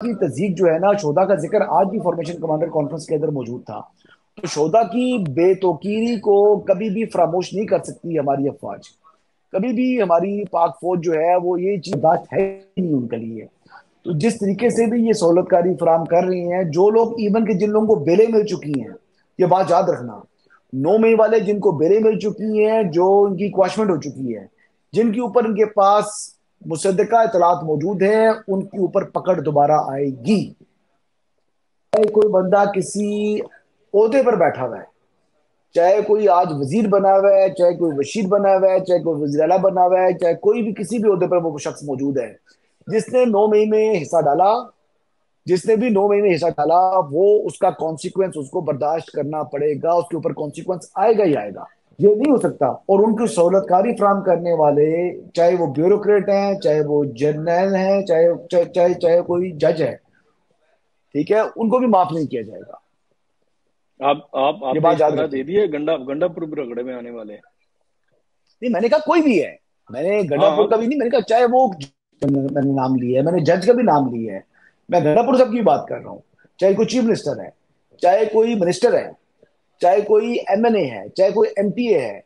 کی تزیق جو ہے نا، شہدا کا ذکر آج بھی فارمیشن کمانڈر کانفرنس کے اندر موجود تھا. تو شہدا کی بے توقیری کو کبھی بھی فراموش نہیں کر سکتی ہماری افواج. کبھی بھی ہماری پاک فوج جو ہے وہ یہ چیز بات ہے ہی نہیں ان کے لیے. تو جس طریقے سے بھی یہ سہولت کاری فراہم کر رہی ہیں، جو لوگ ایون کہ جن لوگوں کو بیلیں مل چکی ہیں، یہ بات یاد رکھنا، 9 مئی والے جن کو بیلیں مل چکی ہیں، جو ان کی کواشمنٹ ہو چکی ہے، جن کے اوپر ان کے پاس مصدقہ اطلاعات موجود ہیں، ان کے اوپر پکڑ دوبارہ آئے گی. چاہے کوئی بندہ کسی عہدے پر بیٹھا ہوا ہے، چاہے کوئی آج وزیر بنا ہوا ہے، چاہے کوئی وزیر بنا ہوا ہے، چاہے کوئی وزیر اعلیٰ بنا ہوا ہے، چاہے کوئی بھی کسی بھی عہدے پر وہ شخص موجود ہے، جس نے 9 مئی میں حصہ ڈالا، جس نے بھی 9 مئی میں حصہ ڈالا، وہ اس کا کانسیکوینس اس کو برداشت کرنا پڑے گا. اس کے اوپر کانسیکوینس آئے گا ہی آئے گا. یہ نہیں ہو سکتا. اور ان کی سہولت کاری فراہم کرنے والے، چاہے وہ بیوروکریٹ ہیں، چاہے وہ جرنیل ہیں، چاہے کوئی جج ہے، ٹھیک ہے، ان کو بھی معاف نہیں کیا جائے گا. آپ یہ نے بات یاد اشارہ رکھیں. دے دیا گنڈا پور رگڑے میں آنے والے. نہیں، میں نے کہا کوئی بھی ہے. میں نے گڈھا ہاں ہاں پور کا بھی نہیں، میں نے کہا چاہے وہ، میں نے نام لیا ہے، میں نے جج کا بھی نام لیا ہے. میں گڈھا پور سب کی بات کر رہا ہوں. چاہے کوئی چیف منسٹر ہے، چاہے کوئی منسٹر ہے، چاہے کوئی ایم این اے ہے، چاہے کوئی ایم پی اے ہے،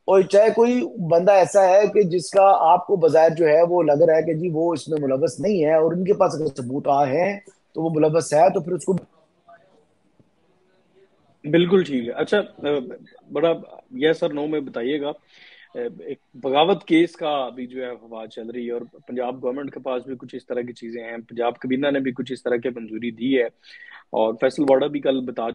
اور چاہے کوئی بندہ ایسا ہے کہ جس کا آپ کو بظاہر جو ہے وہ لگ رہا ہے کہ جی وہ اس میں ملوث نہیں ہے، اور ان کے پاس اگر ثبوت ہے تو وہ ملوث ہے، تو پھر اس کو. بالکل ٹھیک ہے. اچھا، بڑا یس اور نو میں بتائیے گا. ایک بغاوت کیس کا ابھی جو ہے ہوا چل رہی ہے، اور پنجاب گورنمنٹ کے پاس بھی کچھ اس طرح کی چیزیں ہیں. پنجاب کابینہ نے بھی کچھ اس طرح کی منظوری دی ہے، اور فیصل واڈا بھی کل بتا